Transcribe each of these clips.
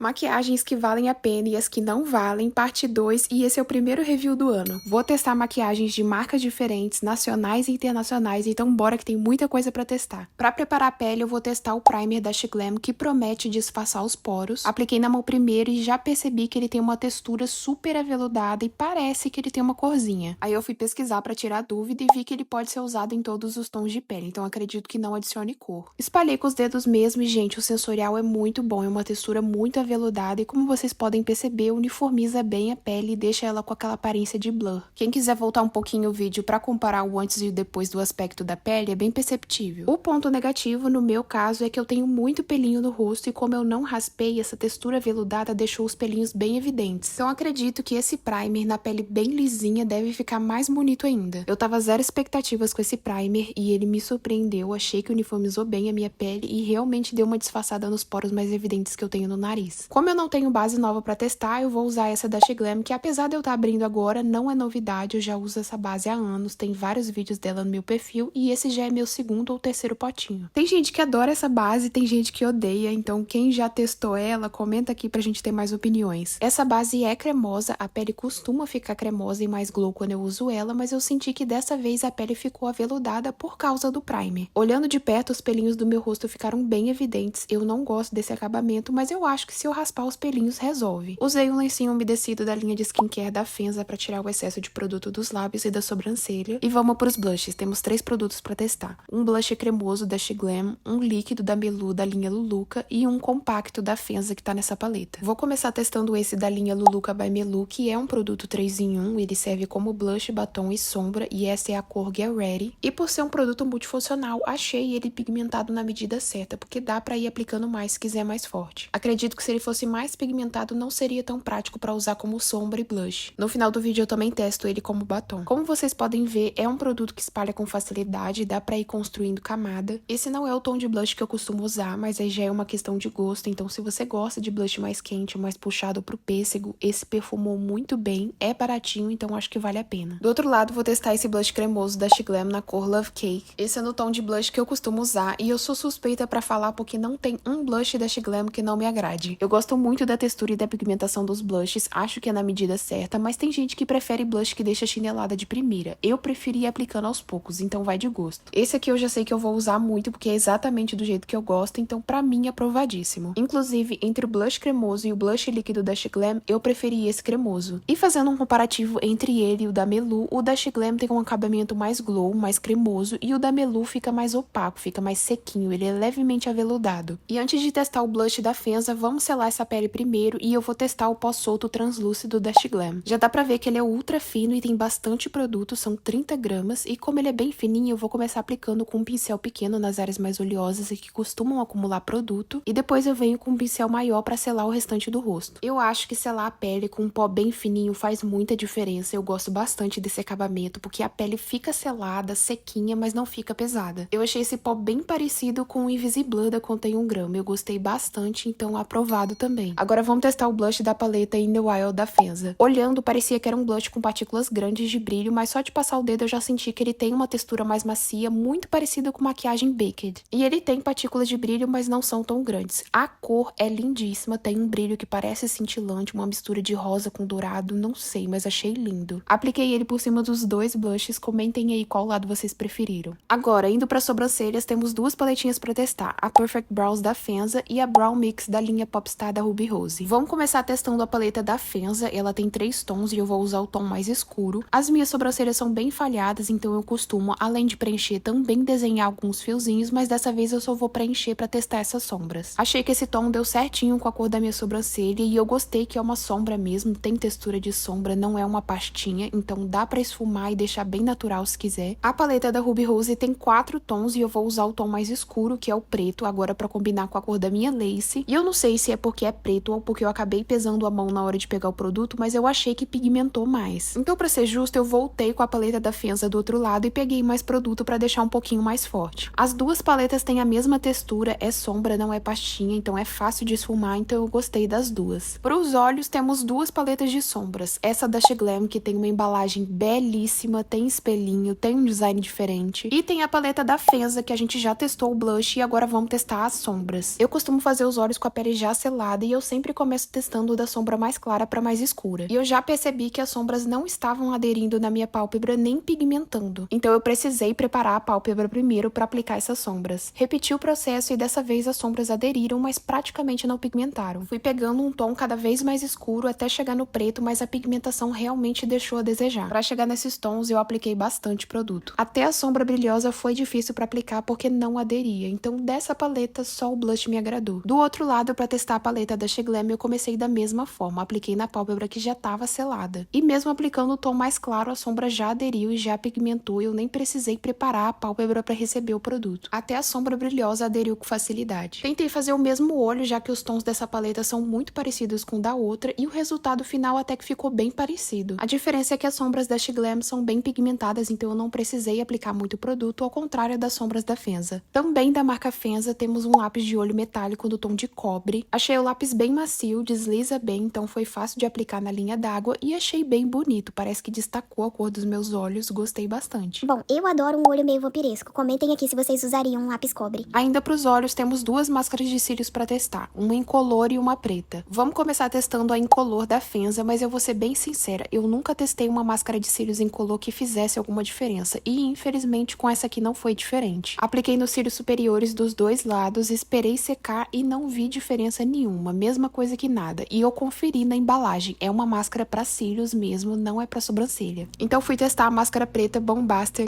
Maquiagens que valem a pena e as que não valem, parte 2, e esse é o primeiro review do ano. Vou testar maquiagens de marcas diferentes, nacionais e internacionais, então bora que tem muita coisa pra testar. Pra preparar a pele, eu vou testar o primer da Sheglam, que promete disfarçar os poros. Apliquei na mão primeiro e já percebi que ele tem uma textura super aveludada e parece que ele tem uma corzinha. Aí eu fui pesquisar pra tirar dúvida e vi que ele pode ser usado em todos os tons de pele, então acredito que não adicione cor. Espalhei com os dedos mesmo e, gente, o sensorial é muito bom, é uma textura muito aveludada e, como vocês podem perceber, uniformiza bem a pele e deixa ela com aquela aparência de blur. Quem quiser voltar um pouquinho o vídeo para comparar o antes e o depois do aspecto da pele, é bem perceptível. O ponto negativo, no meu caso, é que eu tenho muito pelinho no rosto e, como eu não raspei, essa textura aveludada deixou os pelinhos bem evidentes. Então acredito que esse primer na pele bem lisinha deve ficar mais bonito ainda. Eu tava zero expectativas com esse primer e ele me surpreendeu, achei que uniformizou bem a minha pele e realmente deu uma disfarçada nos poros mais evidentes que eu tenho no nariz. Como eu não tenho base nova pra testar, eu vou usar essa da Sheglam, que apesar de eu estar abrindo agora, não é novidade, eu já uso essa base há anos, tem vários vídeos dela no meu perfil e esse já é meu segundo ou terceiro potinho. Tem gente que adora essa base, tem gente que odeia, então quem já testou ela, comenta aqui pra gente ter mais opiniões. Essa base é cremosa, a pele costuma ficar cremosa e mais glow quando eu uso ela, mas eu senti que dessa vez a pele ficou aveludada por causa do primer. Olhando de perto, os pelinhos do meu rosto ficaram bem evidentes, eu não gosto desse acabamento, mas eu acho que se eu raspar os pelinhos resolve. Usei um lencinho umedecido da linha de skincare da Fenza para tirar o excesso de produto dos lábios e da sobrancelha. E vamos pros blushes, temos 3 produtos para testar. Um blush cremoso da Sheglam, um líquido da Melu da linha Luluca e um compacto da Fenza que tá nessa paleta. Vou começar testando esse da linha Luluca by Melu, que é um produto 3 em 1, ele serve como blush, batom e sombra, e essa é a cor Get Ready. E por ser um produto multifuncional, achei ele pigmentado na medida certa, porque dá pra ir aplicando mais se quiser mais forte. Acredito que se ele fosse mais pigmentado, não seria tão prático pra usar como sombra e blush. No final do vídeo eu também testo ele como batom. Como vocês podem ver, é um produto que espalha com facilidade, dá pra ir construindo camada. Esse não é o tom de blush que eu costumo usar, mas aí já é uma questão de gosto, então se você gosta de blush mais quente, mais puxado pro pêssego, esse perfumou muito bem, é baratinho, então acho que vale a pena. Do outro lado, vou testar esse blush cremoso da Sheglam na cor Love Cake. Esse é no tom de blush que eu costumo usar, e eu sou suspeita pra falar porque não tem um blush da Sheglam que não me agrade. Eu gosto muito da textura e da pigmentação dos blushes, acho que é na medida certa, mas tem gente que prefere blush que deixa chinelada de primeira. Eu preferi ir aplicando aos poucos, então vai de gosto. Esse aqui eu já sei que eu vou usar muito porque é exatamente do jeito que eu gosto, então pra mim é aprovadíssimo. Inclusive, entre o blush cremoso e o blush líquido da Sheglam, eu preferi esse cremoso. E fazendo um comparativo entre ele e o da Melu, o da Sheglam tem um acabamento mais glow, mais cremoso, e o da Melu fica mais opaco, fica mais sequinho, ele é levemente aveludado. E antes de testar o blush da Fenza, vamos selar essa pele primeiro e eu vou testar o pó solto translúcido da Sheglam. Já dá pra ver que ele é ultra fino e tem bastante produto, são 30 gramas, e como ele é bem fininho, eu vou começar aplicando com um pincel pequeno nas áreas mais oleosas e que costumam acumular produto, e depois eu venho com um pincel maior pra selar o restante do rosto. Eu acho que selar a pele com um pó bem fininho faz muita diferença, eu gosto bastante desse acabamento, porque a pele fica selada, sequinha, mas não fica pesada. Eu achei esse pó bem parecido com o Invisiblur da Contém 1 grama, eu gostei bastante, então aprovado também. Agora vamos testar o blush da paleta In The Wild da Fenza. Olhando, parecia que era um blush com partículas grandes de brilho, mas só de passar o dedo eu já senti que ele tem uma textura mais macia, muito parecida com maquiagem Baked. E ele tem partículas de brilho, mas não são tão grandes. A cor é lindíssima, tem um brilho que parece cintilante, uma mistura de rosa com dourado, não sei, mas achei lindo. Apliquei ele por cima dos 2 blushes, comentem aí qual lado vocês preferiram. Agora, indo para sobrancelhas, temos 2 paletinhas para testar, a Perfect Brows da Fenza e a Brow Mix da linha Popstar da Ruby Rose. Vamos começar testando a paleta da Fenza, ela tem 3 tons e eu vou usar o tom mais escuro. As minhas sobrancelhas são bem falhadas, então eu costumo, além de preencher, também desenhar alguns fiozinhos, mas dessa vez eu só vou preencher para testar essas sombras. Achei que esse tom deu certinho com a cor da minha sobrancelha e eu gostei que é uma sombra mesmo, tem textura de sombra, não é uma pastinha, então dá pra esfumar e deixar bem natural se quiser. A paleta da Ruby Rose tem 4 tons e eu vou usar o tom mais escuro, que é o preto, agora pra combinar com a cor da minha lace. E eu não sei se é porque é preto ou porque eu acabei pesando a mão na hora de pegar o produto, mas eu achei que pigmentou mais. Então, pra ser justo, eu voltei com a paleta da Fenza do outro lado e peguei mais produto pra deixar um pouquinho mais forte. As 2 paletas têm a mesma textura, é sombra, não é pastinha, então é fácil de esfumar, então eu gostei das 2. Para os olhos, temos 2 paletas de sombras. Essa da Sheglam, que tem uma embalagem belíssima, tem espelhinho, tem um design diferente. E tem a paleta da Fenza, que a gente já testou o blush e agora vamos testar as sombras. Eu costumo fazer os olhos com a pele já selada selada e eu sempre começo testando da sombra mais clara para mais escura. E eu já percebi que as sombras não estavam aderindo na minha pálpebra nem pigmentando. Então eu precisei preparar a pálpebra primeiro para aplicar essas sombras. Repeti o processo e dessa vez as sombras aderiram, mas praticamente não pigmentaram. Fui pegando um tom cada vez mais escuro até chegar no preto, mas a pigmentação realmente deixou a desejar. Para chegar nesses tons eu apliquei bastante produto. Até a sombra brilhosa foi difícil para aplicar porque não aderia, então dessa paleta só o blush me agradou. Do outro lado, para testar a paleta da Sheglam, eu comecei da mesma forma, apliquei na pálpebra que já estava selada. E mesmo aplicando o tom mais claro, a sombra já aderiu e já pigmentou, eu nem precisei preparar a pálpebra para receber o produto. Até a sombra brilhosa aderiu com facilidade. Tentei fazer o mesmo olho, já que os tons dessa paleta são muito parecidos com o da outra, e o resultado final até que ficou bem parecido. A diferença é que as sombras da Sheglam são bem pigmentadas, então eu não precisei aplicar muito produto, ao contrário das sombras da Fenza. Também da marca Fenza temos um lápis de olho metálico do tom de cobre. Achei o lápis bem macio, desliza bem, então foi fácil de aplicar na linha d'água e achei bem bonito, parece que destacou a cor dos meus olhos, gostei bastante. Bom, eu adoro um olho meio vampiresco, comentem aqui se vocês usariam um lápis cobre. Ainda para os olhos temos duas máscaras de cílios para testar, uma incolor e uma preta. Vamos começar testando a incolor da Fenza, mas eu vou ser bem sincera, eu nunca testei uma máscara de cílios incolor que fizesse alguma diferença, e infelizmente com essa aqui não foi diferente. Apliquei nos cílios superiores dos dois lados, esperei secar e não vi diferença nenhuma, mesma coisa que nada. E eu conferi na embalagem, é uma máscara para cílios mesmo, não é para sobrancelha. Então fui testar a máscara preta Bombastic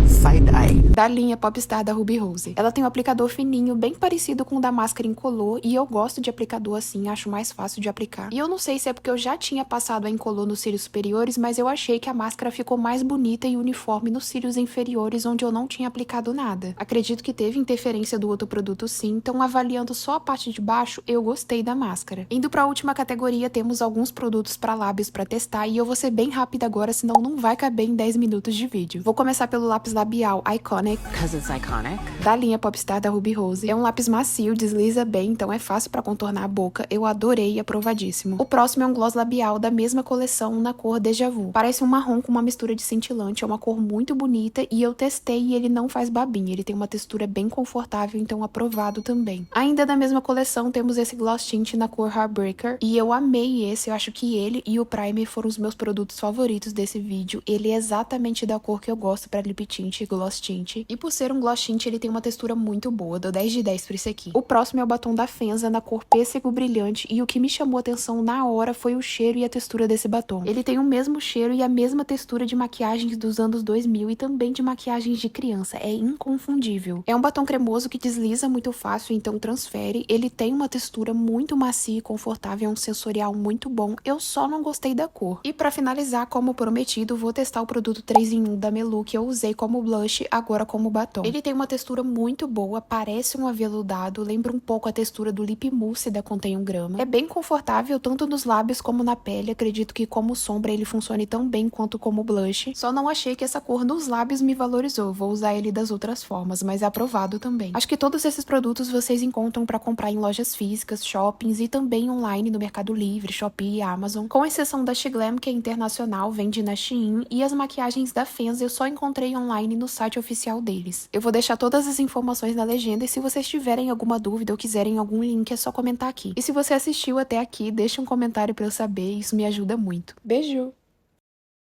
Side Eye da linha Popstar da Ruby Rose. Ela tem um aplicador fininho, bem parecido com o da máscara incolor, e eu gosto de aplicador assim, acho mais fácil de aplicar. E eu não sei se é porque eu já tinha passado a incolor nos cílios superiores, mas eu achei que a máscara ficou mais bonita e uniforme nos cílios inferiores, onde eu não tinha aplicado nada. Acredito que teve interferência do outro produto sim, então avaliando só a parte de baixo, eu gostei da máscara. Indo para a última categoria, temos alguns produtos para lábios para testar, e eu vou ser bem rápida agora, senão não vai caber em 10 minutos de vídeo. Vou começar pelo lápis labial Iconic, da linha Popstar da Ruby Rose. É um lápis macio, desliza bem, então é fácil para contornar a boca, eu adorei e aprovadíssimo. O próximo é um gloss labial da mesma coleção, na cor Déjà Vu. Parece um marrom com uma mistura de cintilante, é uma cor muito bonita e eu testei e ele não faz babinha, ele tem uma textura bem confortável, então aprovado também. Ainda da mesma coleção temos esse gloss tint na cor Heartbreaker e eu amei esse, eu acho que ele e o primer foram os meus produtos favoritos desse vídeo. Ele é exatamente da cor que eu gosto para lip tint e gloss tint, e por ser um gloss tint ele tem uma textura muito boa, dou 10 de 10 por esse aqui. O próximo é o batom da Fenza na cor pêssego brilhante e o que me chamou a atenção na hora foi o cheiro e a textura desse batom. Ele tem o mesmo cheiro e a mesma textura de maquiagens dos anos 2000 e também de maquiagens de criança, é inconfundível. É um batom cremoso que desliza muito fácil, então transfere. Ele tem uma textura muito macia e confortável, é um sensorial muito bom, eu só não gostei da cor. E pra finalizar, como prometido, vou testar o produto 3 em 1 da Melu, que eu usei como blush, agora como batom. Ele tem uma textura muito boa, parece um aveludado, lembra um pouco a textura do Lip Mousse da Contém 1 Grama. É bem confortável, tanto nos lábios como na pele, acredito que como sombra ele funcione tão bem quanto como blush. Só não achei que essa cor nos lábios me valorizou, vou usar ele das outras formas, mas é aprovado também. Acho que todos esses produtos vocês encontram para comprar em lojas físicas, shoppings e também online no Mercado Livre, Shopee e Amazon, com exceção da Sheglam, que é internacional, vende na Shein, e as maquiagens da Fenza eu só encontrei online no site oficial deles. Eu vou deixar todas as informações na legenda e se vocês tiverem alguma dúvida ou quiserem algum link é só comentar aqui. E se você assistiu até aqui, deixa um comentário para eu saber, isso me ajuda muito. Beijo!